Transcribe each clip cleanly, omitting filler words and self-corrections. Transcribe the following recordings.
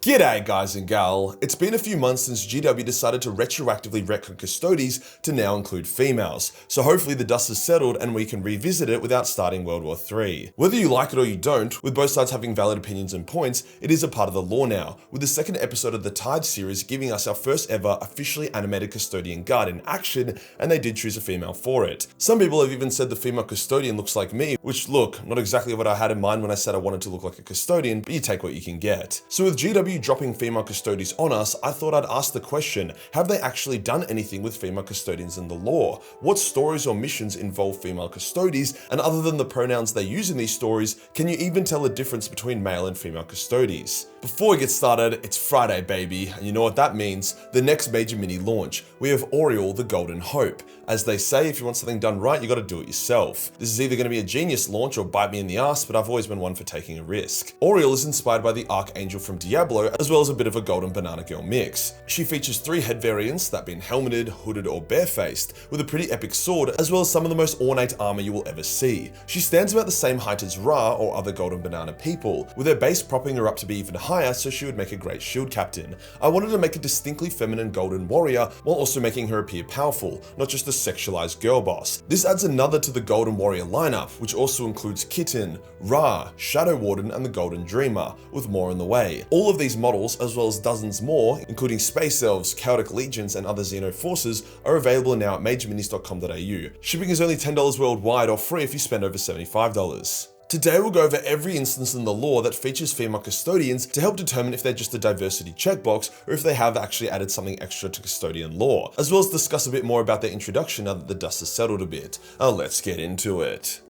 G'day guys and gal, it's been a few months since GW decided to retroactively retcon Custodes to now include females, so hopefully the dust has settled and we can revisit it without starting World War III. Whether you like it or you don't, with both sides having valid opinions and points, it is a part of the lore now, with the second episode of the Tithes series giving us our first ever officially animated Custodian guard in action, and they did choose a female for it. Some people have even said the female Custodian looks like me, which look, not exactly what I had in mind when I said I wanted to look like a Custodian, but you take what you can get. So with GW dropping female Custodes on us, I thought I'd ask the question, have they actually done anything with female Custodians in the lore? What stories or missions involve female Custodes, and other than the pronouns they use in these stories, can you even tell the difference between male and female Custodes? Before we get started, it's Friday baby, and you know what that means, the next major mini launch. We have Oriole the Golden Hope. As they say, if you want something done right, you gotta do it yourself. This is either gonna be a genius launch or bite me in the ass, but I've always been one for taking a risk. Oriole is inspired by the Archangel from Diablo, as well as a bit of a golden banana girl mix. She features 3 head variants, that being helmeted, hooded, or barefaced, with a pretty epic sword, as well as some of the most ornate armor you will ever see. She stands about the same height as Ra or other golden banana people, with her base propping her up to be even higher, so she would make a great shield captain. I wanted to make a distinctly feminine golden warrior, while also making her appear powerful, not just a sexualized girl boss. This adds another to the golden warrior lineup, which also includes Kitten, Ra, Shadow Warden, and the Golden Dreamer, with more on the way. All of these models, as well as dozens more, including Space Elves, Chaotic Legions, and other Xeno forces, are available now at majorminis.com.au. Shipping is only $10 worldwide or free if you spend over $75. Today we'll go over every instance in the lore that features female Custodians to help determine if they're just a diversity checkbox or if they have actually added something extra to Custodian lore, as well as discuss a bit more about their introduction now that the dust has settled a bit. Let's get into it.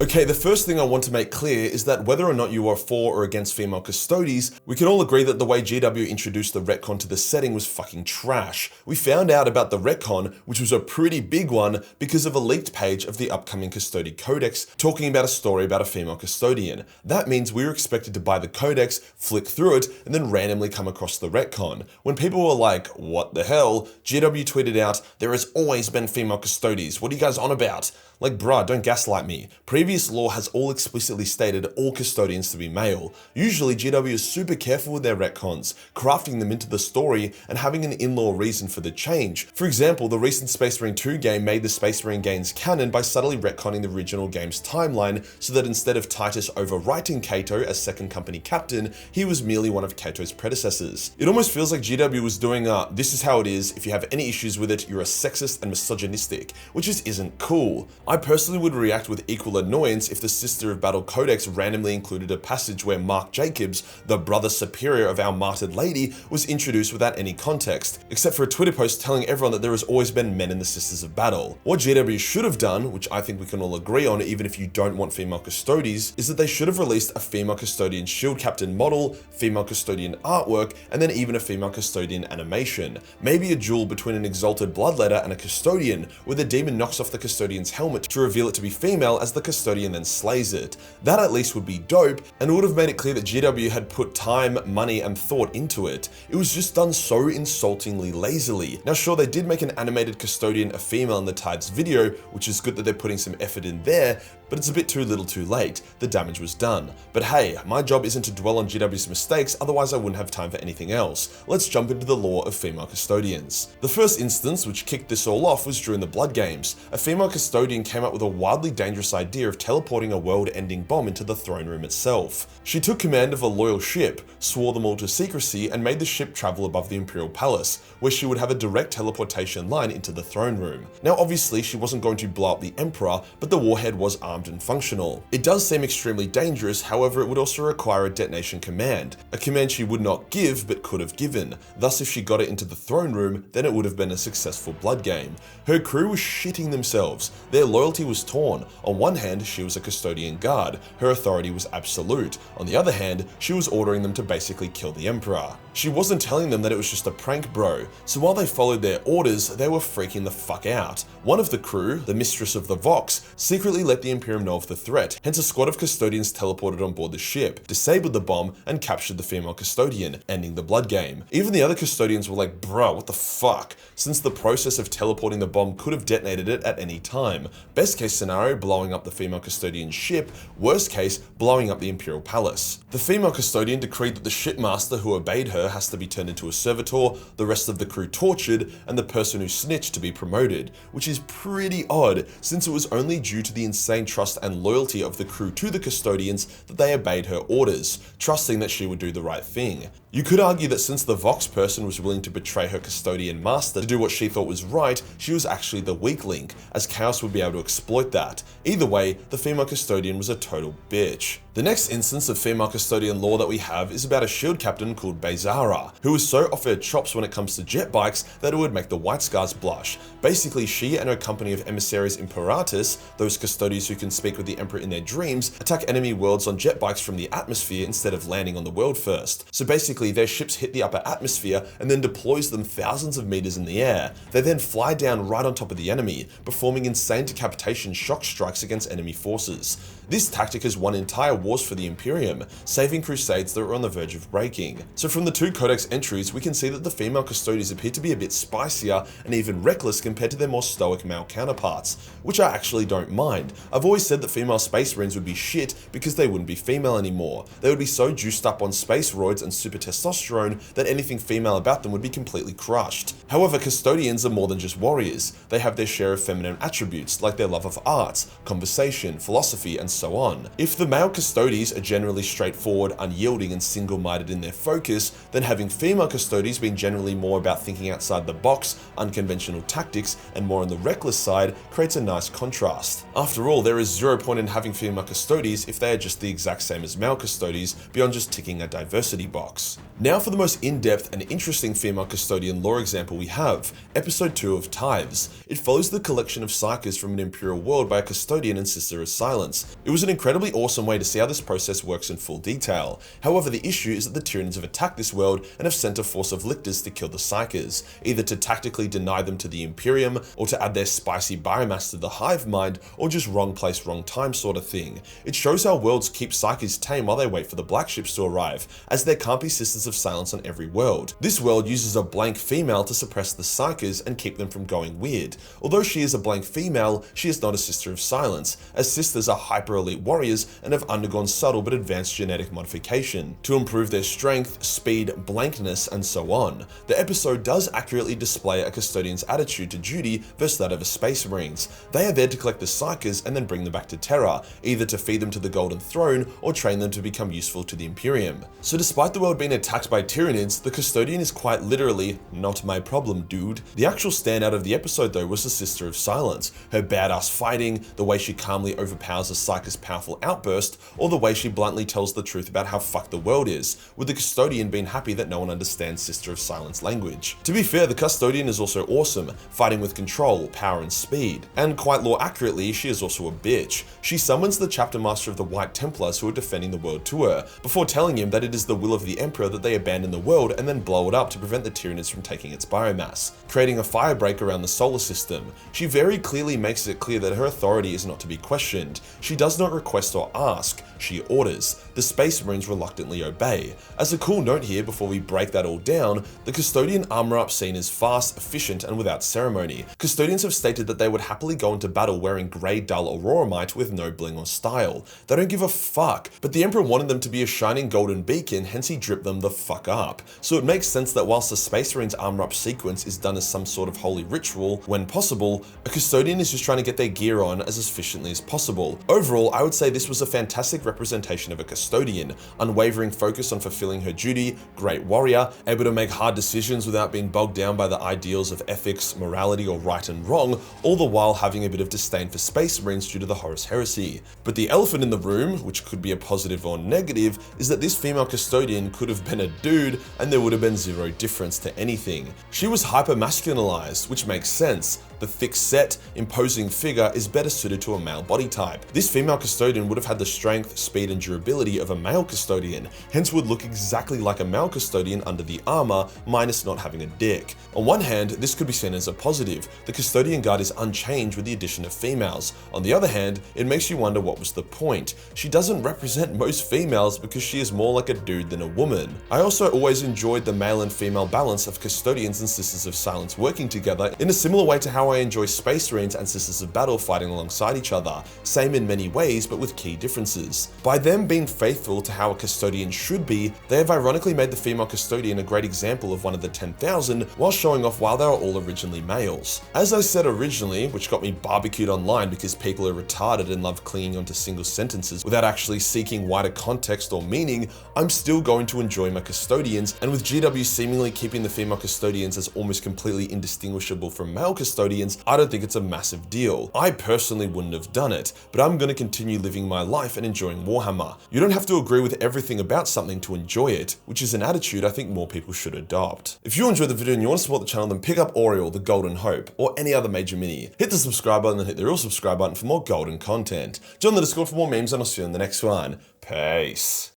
Okay, the first thing I want to make clear is that whether or not you are for or against female Custodes, we can all agree that the way GW introduced the retcon to the setting was fucking trash. We found out about the retcon, which was a pretty big one, because of a leaked page of the upcoming Custodian Codex talking about a story about a female Custodian. That means we were expected to buy the Codex, flick through it, and then randomly come across the retcon. When people were like, what the hell, GW tweeted out, there has always been female Custodes, what are you guys on about? Like bruh, don't gaslight me. Previous lore has all explicitly stated all Custodians to be male. Usually GW is super careful with their retcons, crafting them into the story and having an in-lore reason for the change. For example, the recent Space Marine 2 game made the Space Marine games canon by subtly retconning the original game's timeline so that instead of Titus overwriting Cato as second company captain, he was merely one of Cato's predecessors. It almost feels like GW was doing this is how it is, if you have any issues with it, you're a sexist and misogynistic, which just isn't cool. I personally would react with equal annoyance if the Sister of Battle Codex randomly included a passage where Mark Jacobs, the brother superior of our martyred lady, was introduced without any context, except for a Twitter post telling everyone that there has always been men in the Sisters of Battle. What GW should have done, which I think we can all agree on even if you don't want female Custodes, is that they should have released a female Custodian shield captain model, female Custodian artwork, and then even a female Custodian animation. Maybe a duel between an Exalted Bloodletter and a Custodian, where the demon knocks off the Custodian's helmet to reveal it to be female as the Custodian then slays it. That at least would be dope, and it would have made it clear that GW had put time, money, and thought into it. It was just done so insultingly lazily. Now sure, they did make an animated Custodian a female in the Tithes video, which is good that they're putting some effort in there, but it's a bit too little too late. The damage was done. But hey, my job isn't to dwell on GW's mistakes, otherwise I wouldn't have time for anything else. Let's jump into the lore of female Custodians. The first instance which kicked this all off was during the Blood Games. A female Custodian came up with a wildly dangerous idea of teleporting a world-ending bomb into the throne room itself. She took command of a loyal ship, swore them all to secrecy, and made the ship travel above the Imperial Palace, where she would have a direct teleportation line into the throne room. Now obviously she wasn't going to blow up the Emperor, but the warhead was armed and functional. It does seem extremely dangerous, however it would also require a detonation command, a command she would not give but could have given. Thus if she got it into the throne room, then it would have been a successful blood game. Her crew was shitting themselves. Their loyalty was torn. On one hand, she was a Custodian guard. Her authority was absolute. On the other hand, she was ordering them to basically kill the Emperor. She wasn't telling them that it was just a prank bro, so while they followed their orders, they were freaking the fuck out. One of the crew, the Mistress of the Vox, secretly let the Imperial Imperium know of the threat, hence a squad of Custodians teleported on board the ship, disabled the bomb, and captured the female Custodian, ending the blood game. Even the other Custodians were like, bruh, what the fuck? Since the process of teleporting the bomb could have detonated it at any time. Best case scenario, blowing up the female Custodian's ship. Worst case, blowing up the Imperial Palace. The female Custodian decreed that the shipmaster who obeyed her has to be turned into a servitor, the rest of the crew tortured, and the person who snitched to be promoted, which is pretty odd since it was only due to the insane trust and loyalty of the crew to the Custodians that they obeyed her orders, trusting that she would do the right thing. You could argue that since the Vox person was willing to betray her Custodian master to do what she thought was right, she was actually the weak link, as Chaos would be able to exploit that. Either way, the female Custodian was a total bitch. The next instance of female Custodian lore that we have is about a shield captain called Bezara, who was so off her chops when it comes to jet bikes that it would make the White Scars blush. Basically, she and her company of emissaries Imperatus, those Custodes who can speak with the Emperor in their dreams, attack enemy worlds on jet bikes from the atmosphere instead of landing on the world first. So basically, their ships hit the upper atmosphere and then deploys them thousands of meters in the air. They then fly down right on top of the enemy, performing insane decapitation shock strikes against enemy forces. This tactic has won entire wars for the Imperium, saving crusades that were on the verge of breaking. So from the two Codex entries, we can see that the female Custodes appear to be a bit spicier and even reckless compared to their more stoic male counterparts, which I actually don't mind. I've always said that female Space Marines would be shit because they wouldn't be female anymore. They would be so juiced up on space roids and super testosterone that anything female about them would be completely crushed. However, Custodians are more than just warriors. They have their share of feminine attributes like their love of arts, conversation, philosophy, and so on. If the male Custodes are generally straightforward, unyielding, and single-minded in their focus, then having female Custodes being generally more about thinking outside the box, unconventional tactics, and more on the reckless side creates a nice contrast. After all, there is zero point in having female Custodes if they are just the exact same as male Custodes beyond just ticking a diversity box. Now for the most in-depth and interesting female Custodian lore example we have, episode 2 of Tithes. It follows the collection of psychers from an Imperial world by a Custodian and Sister of Silence. It was an incredibly awesome way to see how this process works in full detail. However, the issue is that the Tyranids have attacked this world and have sent a force of lictors to kill the psychers, either to tactically deny them to the Imperium, or to add their spicy biomass to the hive mind, or just wrong place, wrong time sort of thing. It shows how worlds keep psychers tame while they wait for the black ships to arrive, as there can't be Sisters of Silence on every world. This world uses a blank female to suppress the psychers and keep them from going weird. Although she is a blank female, she is not a Sister of Silence, as Sisters are hyper elite warriors and have undergone subtle but advanced genetic modification to improve their strength, speed, blankness, and so on. The episode does accurately display a Custodian's attitude to duty versus that of a Space Marines. They are there to collect the psychers and then bring them back to Terra, either to feed them to the Golden Throne or train them to become useful to the Imperium. So despite the world being attacked by Tyranids, the Custodian is quite literally not my problem, dude. The actual standout of the episode though was the Sister of Silence, her badass fighting, the way she calmly overpowers a psycher's powerful outburst, or the way she bluntly tells the truth about how fucked the world is, with the Custodian being happy that no one understands Sister of Silence language. To be fair, the Custodian is also awesome, fighting with control, power, and speed. And quite lore accurately, she is also a bitch. She summons the chapter master of the White Templars who are defending the world to her, before telling him that it is the will of the Emperor that they abandon the world and then blow it up to prevent the Tyranids from taking its biomass, creating a firebreak around the solar system. She very clearly makes it clear that her authority is not to be questioned. She does not request or ask, she orders. The Space Marines reluctantly obey. As a cool note here before we break that all down, the Custodian armor up scene is fast, efficient, and without ceremony. Custodians have stated that they would happily go into battle wearing grey dull auroramite with no bling or style. They don't give a fuck, but the Emperor wanted them to be a shining golden beacon, hence he dripped them the fuck up. So it makes sense that whilst the Space Marines armor up sequence is done as some sort of holy ritual, when possible, a Custodian is just trying to get their gear on as efficiently as possible. Overall, I would say this was a fantastic representation of a Custodian, unwavering focus on fulfilling her duty, great warrior, able to make hard decisions without being bogged down by the ideals of ethics, morality, or right and wrong, all the while having a bit of disdain for Space Marines due to the Horus Heresy. But the elephant in the room, which could be a positive or negative, is that this female Custodian could have been a dude and there would have been zero difference to anything. She was hyper-masculinized, which makes sense. The thick-set, imposing figure is better suited to a male body type. This female custodian would have had the strength, speed, and durability of a male custodian, hence would look exactly like a male custodian under the armor, minus not having a dick. On one hand, this could be seen as a positive. The custodian guard is unchanged with the addition of females. On the other hand, it makes you wonder what was the point. She doesn't represent most females because she is more like a dude than a woman. I also always enjoyed the male and female balance of Custodians and Sisters of Silence working together in a similar way to how I enjoy Space Marines and Sisters of Battle fighting alongside each other, same in many ways but with key differences. By them being faithful to how a Custodian should be, they have ironically made the female Custodian a great example of one of the 10,000 while showing off while they were all originally males. As I said originally, which got me barbecued online because people are retarded and love clinging onto single sentences without actually seeking wider context or meaning, I'm still going to enjoy my Custodians, and with GW seemingly keeping the female Custodians as almost completely indistinguishable from male Custodians, I don't think it's a massive deal. I personally wouldn't have done it, but I'm going to continue living my life and enjoying Warhammer. You don't have to agree with everything about something to enjoy it, which is an attitude I think more people should adopt. If you enjoyed the video and you want to support the channel, then pick up Oriel, the Golden Hope, or any other major mini. Hit the subscribe button and hit the real subscribe button for more golden content. Join the Discord for more memes, and I'll see you in the next one. Peace.